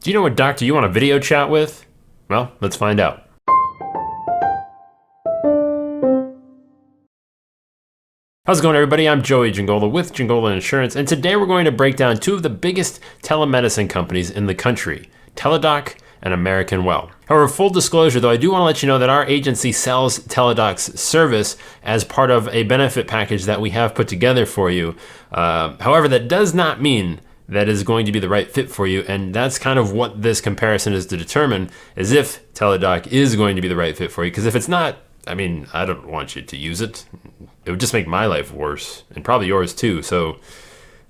Do you know what doctor you want to video chat with? Well, let's find out. How's it going, everybody? I'm Joey Giangola with Giangola Insurance, and today we're going to break down two of the biggest telemedicine companies in the country, Teladoc and American Well. However, full disclosure though, I do want to let you know that our agency sells Teladoc's service as part of a benefit package that we have put together for you. However, that does not mean that is going to be the right fit for you, and that's kind of what this comparison is to determine, is if Teladoc is going to be the right fit for you. Because if it's not, I mean, I don't want you to use it. It would just make my life worse, and probably yours too. So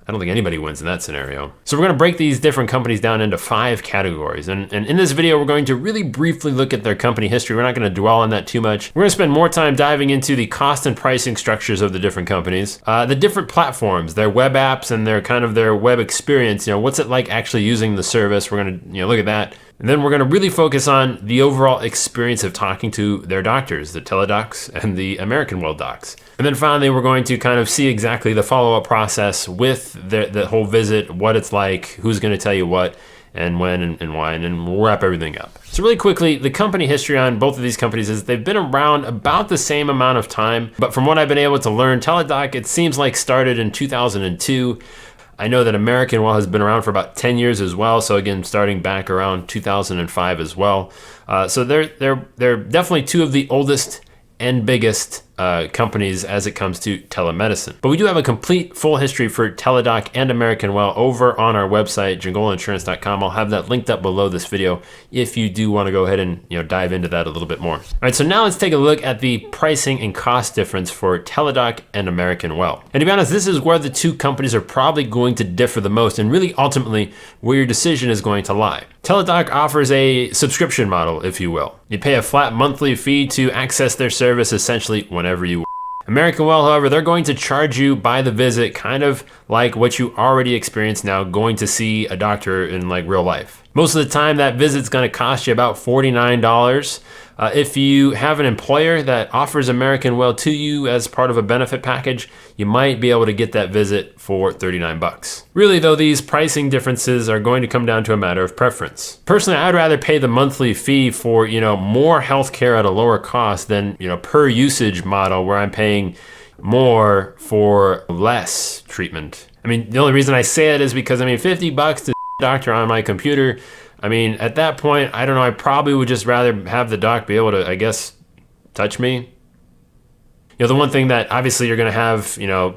I don't think anybody wins in that scenario. So we're going to break these different companies down into 5 categories. And in this video, we're going to really briefly look at their company history. We're not going to dwell on that too much. We're going to spend more time diving into the cost and pricing structures of the different companies, the different platforms, their web apps, and their web experience. You know, what's it like actually using the service? We're going to look at that. And then we're going to really focus on the overall experience of talking to their doctors, the Teladocs and the American Well docs. And then finally, we're going to kind of see exactly the follow-up process with the whole visit, what it's like, who's going to tell you what, and when and why, and then we'll wrap everything up. So really quickly, the company history on both of these companies is they've been around about the same amount of time. But from what I've been able to learn, Teladoc, it seems like started in 2002. I know that American Well has been around for about 10 years as well. So again, starting back around 2005 as well. So they're definitely two of the oldest and biggest companies as it comes to telemedicine. But we do have a complete full history for Teladoc and American Well over on our website, giangolainsurance.com. I'll have that linked up below this video if you do want to go ahead and dive into that a little bit more. All right, so now let's take a look at the pricing and cost difference for Teladoc and American Well. And to be honest, this is where the two companies are probably going to differ the most, and really ultimately where your decision is going to lie. Teladoc offers a subscription model, if you will. You pay a flat monthly fee to access their service essentially whenever you want. American Well, however, they're going to charge you by the visit, kind of like what you already experience now going to see a doctor in like real life. Most of the time that visit's going to cost you about $49. If you have an employer that offers American Well to you as part of a benefit package, you might be able to get that visit for $39. Really though, these pricing differences are going to come down to a matter of preference. Personally, I'd rather pay the monthly fee for, more healthcare at a lower cost than, per usage model where I'm paying more for less treatment. I mean, the only reason I say it is because, $50 to doctor on my computer, at that point, I don't know, I probably would just rather have the doc be able to, I guess, touch me. The one thing that obviously you're gonna have,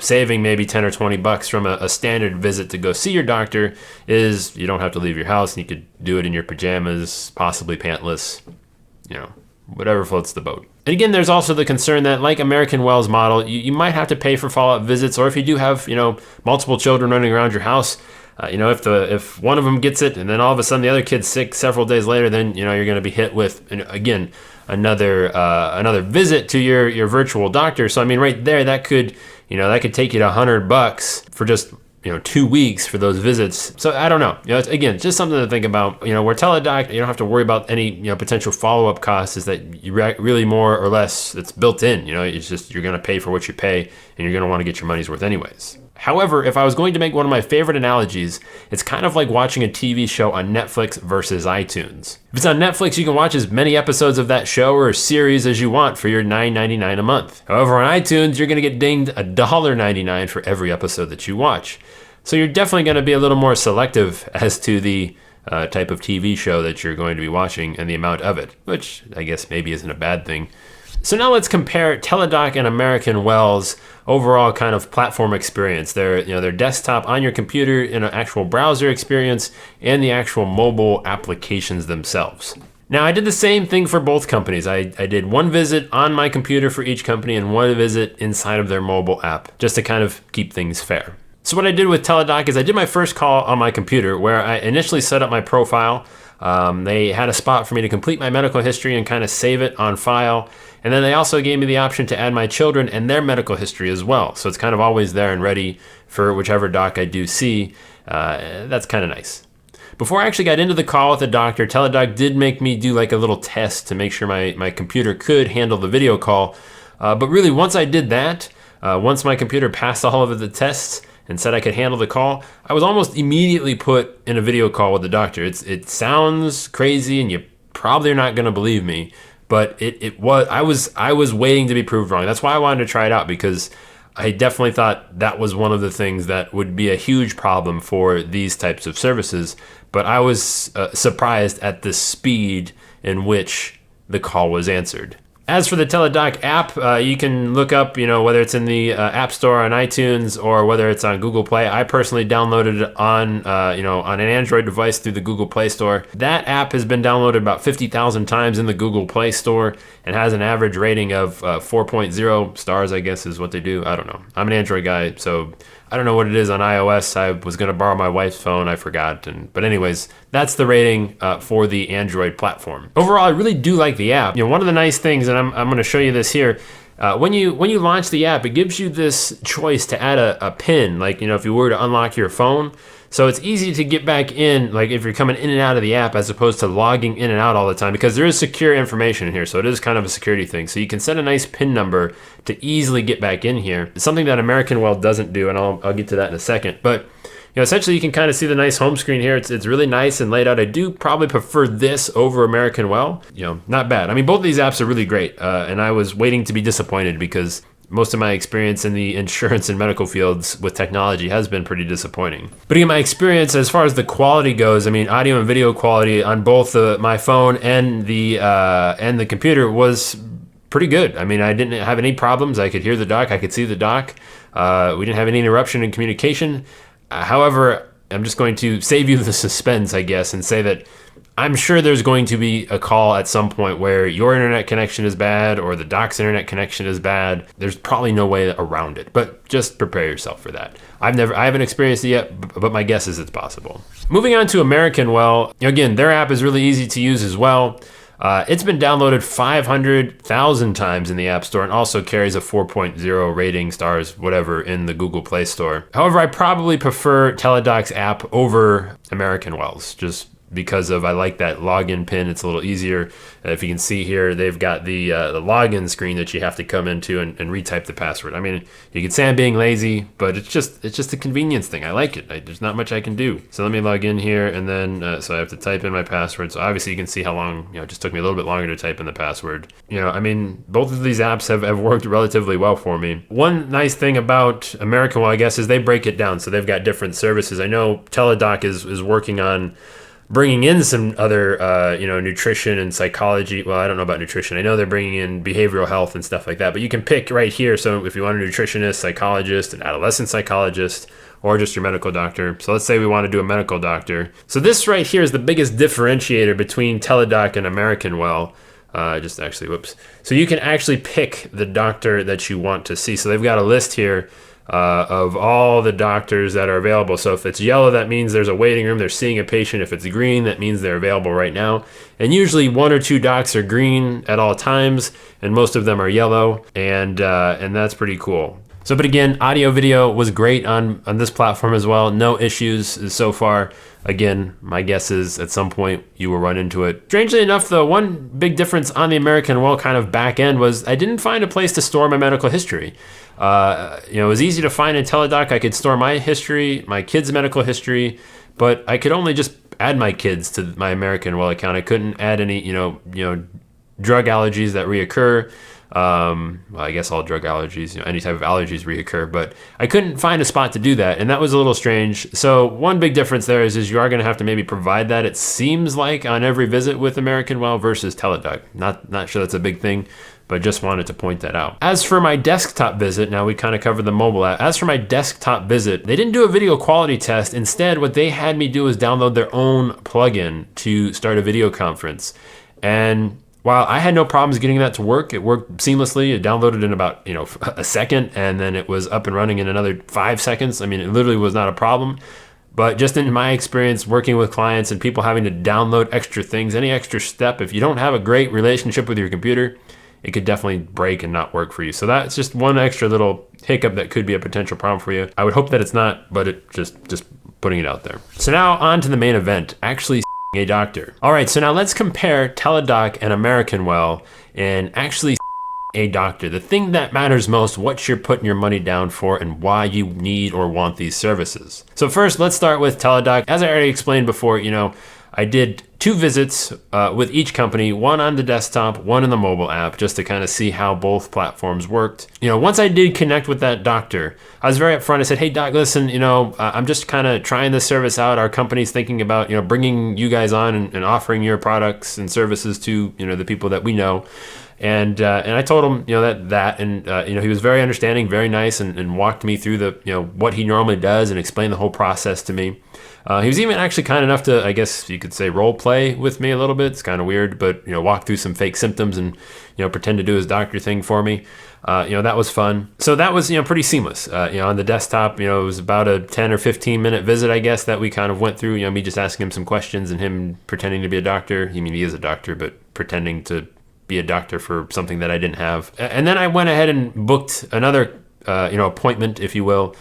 saving maybe 10 or 20 bucks from a standard visit to go see your doctor is you don't have to leave your house, and you could do it in your pajamas, possibly pantless, whatever floats the boat. And again, there's also the concern that, like American Well's model, you might have to pay for follow-up visits, or if you do have, multiple children running around your house, if one of them gets it and then all of a sudden the other kid's sick several days later, then you're going to be hit with again another visit to your virtual doctor. So right there, that could take you to $100 for just 2 weeks for those visits. So I don't know. It's, again, just something to think about. Where Teladoc, you don't have to worry about any potential follow-up costs. Is that you really more or less it's built in. It's just you're going to pay for what you pay, and you're going to want to get your money's worth anyways. However, if I was going to make one of my favorite analogies, it's kind of like watching a TV show on Netflix versus iTunes. If it's on Netflix, you can watch as many episodes of that show or series as you want for your $9.99 a month. However, on iTunes, you're going to get dinged $1.99 for every episode that you watch. So you're definitely going to be a little more selective as to the type of TV show that you're going to be watching and the amount of it, which I guess maybe isn't a bad thing. So now let's compare Teladoc and American Well's overall kind of platform experience, their desktop on your computer in an actual browser experience and the actual mobile applications themselves. Now, I did the same thing for both companies. I did one visit on my computer for each company and one visit inside of their mobile app, just to kind of keep things fair. So what I did with Teladoc is I did my first call on my computer where I initially set up my profile. They had a spot for me to complete my medical history and kind of save it on file. And then they also gave me the option to add my children and their medical history as well. So it's kind of always there and ready for whichever doc I do see. That's kind of nice. Before I actually got into the call with the doctor, Teladoc did make me do like a little test to make sure my computer could handle the video call. But really, once I did that, once my computer passed all of the tests, and said I could handle the call, I was almost immediately put in a video call with the doctor. It sounds crazy, and you probably are not going to believe me, but I was waiting to be proved wrong. That's why I wanted to try it out, because I definitely thought that was one of the things that would be a huge problem for these types of services. But I was surprised at the speed in which the call was answered. As for the Teladoc app, you can look up, whether it's in the App Store on iTunes or whether it's on Google Play. I personally downloaded it on an Android device through the Google Play Store. That app has been downloaded about 50,000 times in the Google Play Store and has an average rating of 4.0 stars, I guess is what they do. I don't know. I'm an Android guy, so I don't know what it is on iOS. I was going to borrow my wife's phone. I forgot. But anyways, that's the rating for the Android platform. Overall, I really do like the app. One of the nice things, and I'm going to show you this here, when you launch the app, it gives you this choice to add a PIN, like, if you were to unlock your phone. So it's easy to get back in, like if you're coming in and out of the app, as opposed to logging in and out all the time, because there is secure information in here. So it is kind of a security thing. So you can set a nice PIN number to easily get back in here. It's something that American Well doesn't do, and I'll get to that in a second. But essentially you can kind of see the nice home screen here. It's really nice and laid out. I do probably prefer this over American Well. Not bad. I mean, both of these apps are really great, and I was waiting to be disappointed, because most of my experience in the insurance and medical fields with technology has been pretty disappointing. But in my experience, as far as the quality goes, I mean, audio and video quality on both my phone and the computer was pretty good. I mean, I didn't have any problems. I could hear the doc. I could see the doc. We didn't have any interruption in communication. However, I'm just going to save you the suspense, I guess, and say that I'm sure there's going to be a call at some point where your internet connection is bad or the doc's internet connection is bad. There's probably no way around it, but just prepare yourself for that. I haven't experienced it yet, but my guess is it's possible. Moving on to American Well, again, their app is really easy to use as well. It's been downloaded 500,000 times in the App Store and also carries a 4.0 rating, stars, whatever, in the Google Play Store. However, I probably prefer Teladoc's app over American Well's, just because I like that login pin. It's a little easier. If you can see here, they've got the login screen that you have to come into and retype the password. I mean, you can say I'm being lazy, but it's just a convenience thing. I like it. There's not much I can do. So let me log in here, and then so I have to type in my password. So obviously you can see how long, it just took me a little bit longer to type in the password. I mean, both of these apps have worked relatively well for me. One nice thing about American Well, I guess, is they break it down. So they've got different services. I know Teladoc is working on bringing in some other, nutrition and psychology. Well, I don't know about nutrition. I know they're bringing in behavioral health and stuff like that, but you can pick right here. So if you want a nutritionist, psychologist, an adolescent psychologist, or just your medical doctor. So let's say we want to do a medical doctor. So this right here is the biggest differentiator between Teladoc and American Well. So you can actually pick the doctor that you want to see. So they've got a list here of all the doctors that are available. So if it's yellow, that means there's a waiting room, they're seeing a patient. If it's green, that means they're available right now. And usually one or two docs are green at all times, and most of them are yellow, and that's pretty cool. So, but again, audio video was great on this platform as well. No issues so far. Again, my guess is at some point you will run into it. Strangely enough, though, one big difference on the American Well kind of back end was I didn't find a place to store my medical history. It was easy to find in Teladoc. I could store my history, my kids' medical history, but I could only just add my kids to my American Well account. I couldn't add any, drug allergies that reoccur. Well, I guess all drug allergies, any type of allergies reoccur, but I couldn't find a spot to do that, and that was a little strange. So one big difference there is you are going to have to maybe provide that, it seems like, on every visit with American Well versus Teladoc. Not sure that's a big thing, but just wanted to point that out. As for my desktop visit, now we kind of covered the mobile app. As for my desktop visit, they didn't do a video quality test. Instead, what they had me do is download their own plugin to start a video conference. And while I had no problems getting that to work, it worked seamlessly. It downloaded in about a second, and then it was up and running in another 5 seconds. I mean, it literally was not a problem. But just in my experience working with clients and people having to download extra things, any extra step, if you don't have a great relationship with your computer, it could definitely break and not work for you. So that's just one extra little hiccup that could be a potential problem for you. I would hope that it's not, but it just putting it out there. So now on to the main event, actually a doctor. All right, so now let's compare Teladoc and American Well and actually a doctor, the thing that matters most, what you're putting your money down for and why you need or want these services. So first, let's start with Teladoc. As I already explained before, I did 2 visits with each company, one on the desktop, one in the mobile app, just to kind of see how both platforms worked. Once I did connect with that doctor, I was very upfront. I said, hey, doc, listen, I'm just kind of trying this service out. Our company's thinking about, bringing you guys on and offering your products and services to, the people that we know. And I told him, and he was very understanding, very nice, and walked me through the, what he normally does and explained the whole process to me. He was even actually kind enough to, I guess you could say, role play with me a little bit. It's kind of weird, but, walk through some fake symptoms and, pretend to do his doctor thing for me. That was fun. So that was, pretty seamless. On the desktop, it was about a 10 or 15 minute visit, I guess, that we kind of went through, me just asking him some questions and him pretending to be a doctor. He is a doctor, but pretending to be a doctor for something that I didn't have. And then I went ahead and booked another, appointment, if you will,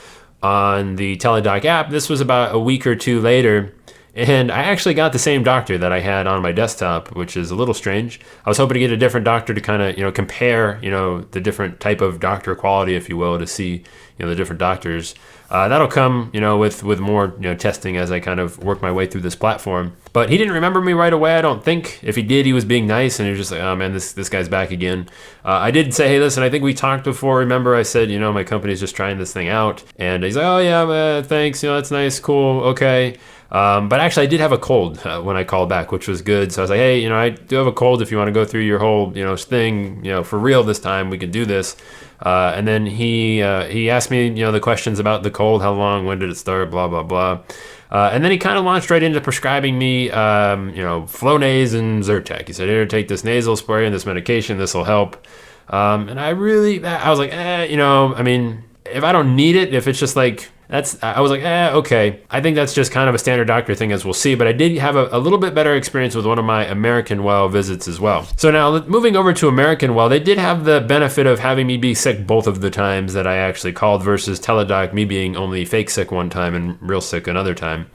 on the Teladoc app. This was about a week or 2 later, and I actually got the same doctor that I had on my desktop, which is a little strange. I was hoping to get a different doctor to kind of, compare, the different type of doctor quality, if you will, to see, the different doctors. That'll come, with more, testing as I kind of work my way through this platform. But he didn't remember me right away, I don't think. If he did, he was being nice, and he was just like, oh man, this guy's back again. I did say, hey, listen, I think we talked before. Remember, I said, my company's just trying this thing out. And he's like, oh yeah, thanks, that's nice, cool, okay. But actually, I did have a cold when I called back, which was good. So I was like, hey, I do have a cold. If you want to go through your whole, thing, for real this time, we can do this. And then he asked me, the questions about the cold, how long, when did it start, blah, blah, blah. And then he kind of launched right into prescribing me, Flonase and Zyrtec. He said, here, take this nasal spray and this medication. This will help. And I was like, if I don't need it, if it's just like, I was like, okay. I think that's just kind of a standard doctor thing, as we'll see. But I did have a little bit better experience with one of my American Well visits as well. So now moving over to American Well, they did have the benefit of having me be sick both of the times that I actually called versus Teladoc, me being only fake sick one time and real sick another time.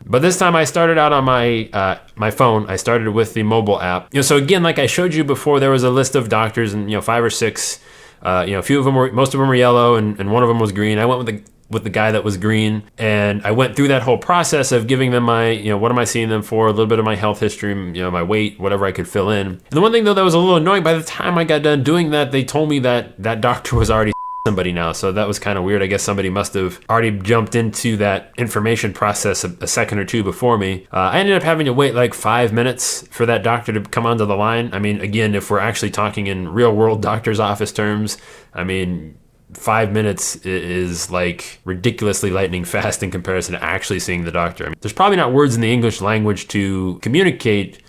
But this time I started out on my phone. I started with the mobile app. So again, like I showed you before, there was a list of doctors and 5 or 6. A few of them most of them were yellow, and one of them was green. I went with the guy that was green, and I went through that whole process of giving them my, what am I seeing them for, a little bit of my health history, my weight, whatever I could fill in. And the one thing though that was a little annoying, by the time I got done doing that, they told me that doctor was already somebody now. So that was kind of weird. I guess somebody must have already jumped into that information process a second or 2 before me. I ended up having to wait like 5 minutes for that doctor to come onto the line. Again, if we're actually talking in real world doctor's office terms, 5 minutes is like ridiculously lightning fast in comparison to actually seeing the doctor. There's probably not words in the English language to communicate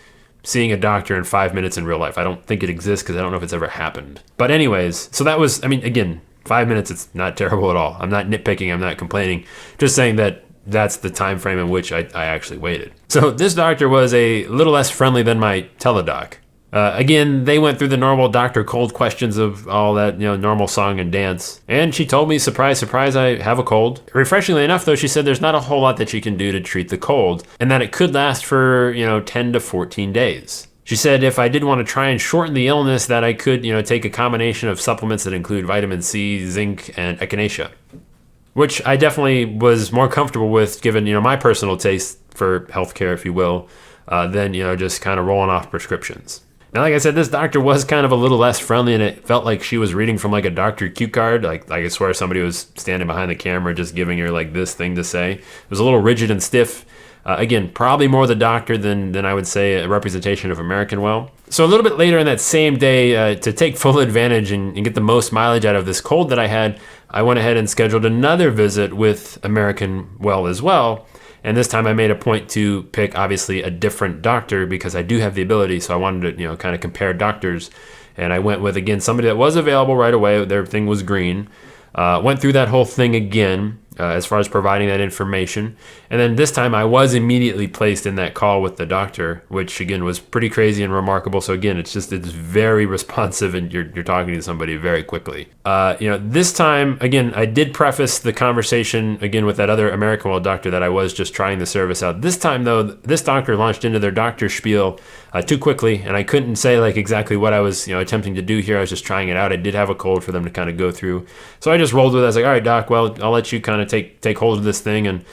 seeing a doctor in 5 minutes in real life. I don't think it exists because I don't know if it's ever happened. But anyways, so that was, again, 5 minutes, it's not terrible at all. I'm not nitpicking, I'm not complaining. Just saying that that's the time frame in which I actually waited. So this doctor was a little less friendly than my Teladoc. Again, they went through the normal doctor cold questions of all that, normal song and dance. And she told me, surprise, surprise, I have a cold. Refreshingly enough, though, she said there's not a whole lot that she can do to treat the cold, and that it could last for, 10 to 14 days. She said if I did want to try and shorten the illness, that I could, take a combination of supplements that include vitamin C, zinc, and echinacea, which I definitely was more comfortable with given, my personal taste for healthcare, if you will, than, just kind of rolling off prescriptions. Now, like I said, this doctor was kind of a little less friendly, and it felt like she was reading from like a doctor cue card. Like I swear somebody was standing behind the camera just giving her like this thing to say. It was a little rigid and stiff. Again, probably more the doctor than I would say a representation of American Well. So a little bit later in that same day, to take full advantage and get the most mileage out of this cold that I had, I went ahead and scheduled another visit with American Well as well. And this time I made a point to pick, obviously, a different doctor because I do have the ability. So I wanted to, kind of compare doctors. And I went with, again, somebody that was available right away. Their thing was green. Went through that whole thing again. as far as providing that information. And then this time I was immediately placed in that call with the doctor, which again was pretty crazy and remarkable. So again, it's very responsive, and you're talking to somebody very quickly. This time, again, I did preface the conversation again with that other American Well doctor that I was just trying the service out. This time though, this doctor launched into their doctor spiel too quickly, and I couldn't say like exactly what I was attempting to do here. I was just trying it out. I did have a code for them to kind of go through, so I just rolled with it. I was like, all right, doc, well, I'll let you kind of take hold of this thing, and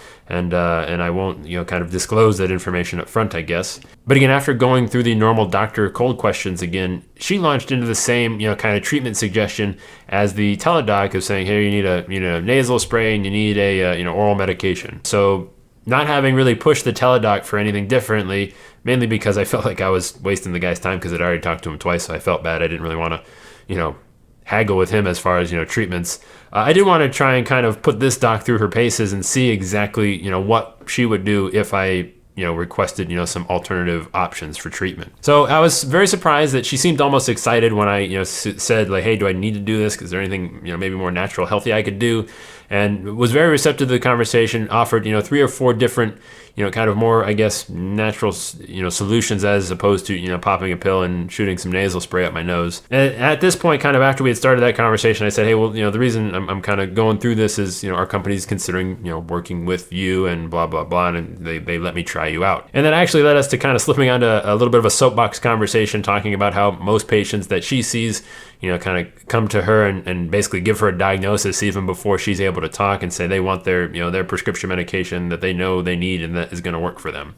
I won't kind of disclose that information up front, I guess. But again, after going through the normal doctor cold questions again, she launched into the same kind of treatment suggestion as the Teladoc of saying, hey, you need a nasal spray and you need a oral medication. So not having really pushed the Teladoc for anything differently, mainly because I felt like I was wasting the guy's time because I'd already talked to him twice, so I felt bad. I didn't really want to haggle with him as far as treatments. I did want to try and kind of put this doc through her paces and see exactly what she would do if I requested some alternative options for treatment. So I was very surprised that she seemed almost excited when I said like, hey, do I need to do this? Is there anything maybe more natural, healthy I could do? And was very receptive to the conversation. Offered 3 or 4 different kind of more, I guess, natural solutions as opposed to popping a pill and shooting some nasal spray up my nose. And at this point, kind of after we had started that conversation, I said, hey, well, the reason I'm kind of going through this is our company's considering working with you and blah blah blah, and they let me try you out. And that actually led us to kind of slipping onto a little bit of a soapbox conversation, talking about how most patients that she sees kind of come to her and basically give her a diagnosis even before she's able to talk, and say they want their their prescription medication that they know they need and that is going to work for them.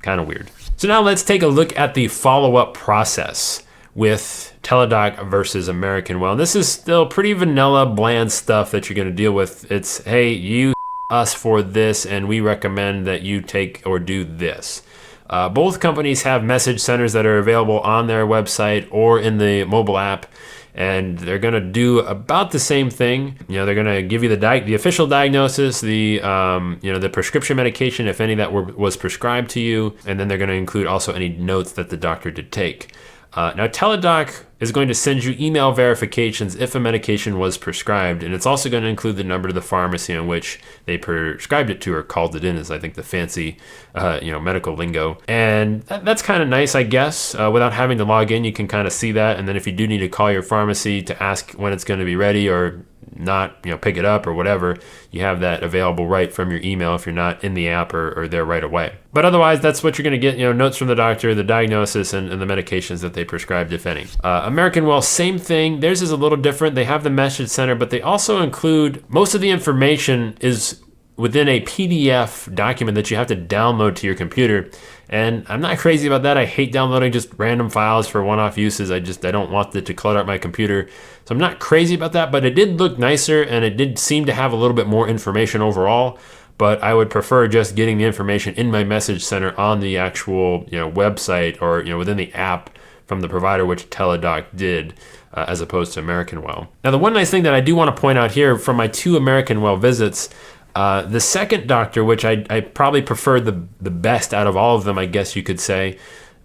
Kind of weird. So now let's take a look at the follow-up process with Teladoc versus American Well. This is still pretty vanilla, bland stuff that you're going to deal with. It's, hey, you us for this, and we recommend that you take or do this. Both companies have message centers that are available on their website or in the mobile app, and they're going to do about the same thing. They're going to give you the official diagnosis, the prescription medication, if any that was prescribed to you, and then they're going to include also any notes that the doctor did take. Now, Teladoc is going to send you email verifications if a medication was prescribed, and it's also going to include the number to the pharmacy on which they prescribed it to or called it in, is I think the fancy, medical lingo. And that's kind of nice, I guess. Without having to log in, you can kind of see that, and then if you do need to call your pharmacy to ask when it's going to be ready or not, pick it up or whatever, you have that available right from your email if you're not in the app or there right away. But otherwise, that's what you're going to get, notes from the doctor, the diagnosis, and the medications that they prescribed, if any. American Well, same thing. Theirs is a little different. They have the message center, but they also include, most of the information is within a PDF document that you have to download to your computer. And I'm not crazy about that. I hate downloading just random files for one-off uses. I don't want it to clutter up my computer. So I'm not crazy about that, but it did look nicer and it did seem to have a little bit more information overall. But I would prefer just getting the information in my message center on the actual website or within the app from the provider, which Teladoc did, as opposed to American Well. Now, the one nice thing that I do want to point out here from my 2 American Well visits, the second doctor, which I probably preferred the best out of all of them, I guess you could say,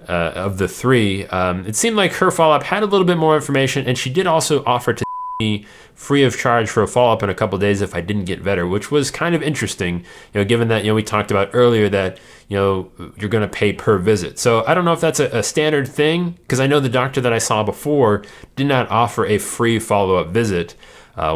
of the 3, it seemed like her follow-up had a little bit more information, and she did also offer to me free of charge for a follow-up in a couple days if I didn't get better, which was kind of interesting, given that, we talked about earlier that, you're going to pay per visit. So I don't know if that's a standard thing, because I know the doctor that I saw before did not offer a free follow-up visit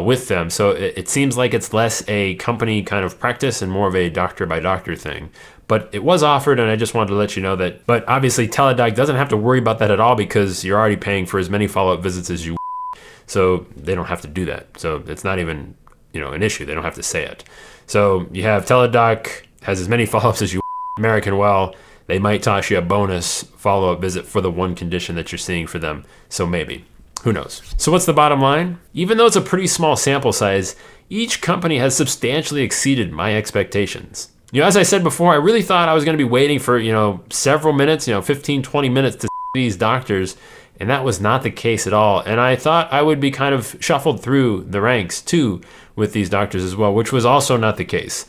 with them. So it seems like it's less a company kind of practice and more of a doctor by doctor thing. But it was offered, and I just wanted to let you know that. But obviously, Teladoc doesn't have to worry about that at all because you're already paying for as many follow-up visits as you. So they don't have to do that. So it's not even an issue. They don't have to say it. So you have Teladoc has as many follow-ups as you. American Well, they might toss you a bonus follow-up visit for the one condition that you're seeing for them. So maybe. Who knows? So what's the bottom line? Even though it's a pretty small sample size, each company has substantially exceeded my expectations. As I said before, I really thought I was going to be waiting for, several minutes, 15, 20 minutes to see these doctors, and that was not the case at all. And I thought I would be kind of shuffled through the ranks too with these doctors as well, which was also not the case.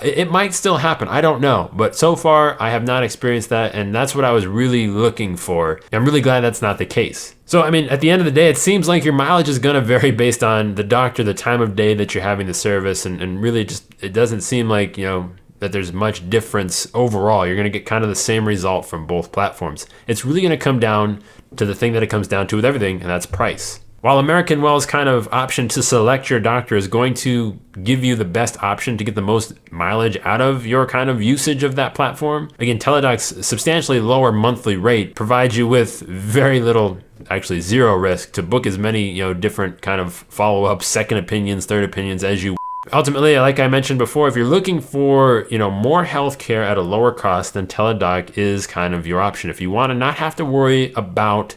It might still happen, I don't know, but so far I have not experienced that, and that's what I was really looking for. I'm really glad that's not the case. So, I mean, at the end of the day, it seems like your mileage is gonna vary based on the doctor, the time of day that you're having the service, and really just, it doesn't seem like, that there's much difference overall. You're gonna get kind of the same result from both platforms. It's really gonna come down to the thing that it comes down to with everything, and that's price. While American Well's kind of option to select your doctor is going to give you the best option to get the most mileage out of your kind of usage of that platform, again, Teladoc's substantially lower monthly rate provides you with very little, actually zero risk to book as many, different kind of follow-ups, second opinions, third opinions as you. Ultimately, like I mentioned before, if you're looking for, more healthcare at a lower cost, then Teladoc is kind of your option. If you want to not have to worry about,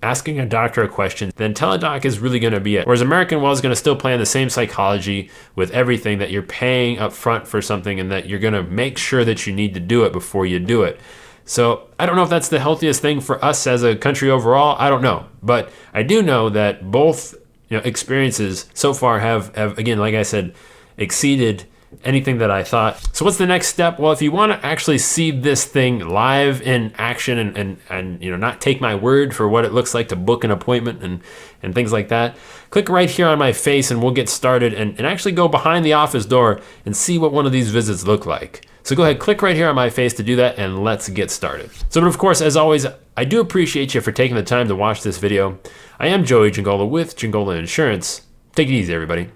asking a doctor a question, then Teladoc is really going to be it. Whereas American Well is going to still play in the same psychology with everything, that you're paying up front for something and that you're going to make sure that you need to do it before you do it. So I don't know if that's the healthiest thing for us as a country overall. I don't know. But I do know that both experiences so far have, again, like I said, exceeded anything that I thought. So what's the next step? Well, if you want to actually see this thing live in action and not take my word for what it looks like to book an appointment and things like that, click right here on my face and we'll get started and actually go behind the office door and see what one of these visits look like. So go ahead, click right here on my face to do that, and let's get started. So, but of course, as always, I do appreciate you for taking the time to watch this video. I am Joey Giangola with Giangola Insurance. Take it easy, everybody.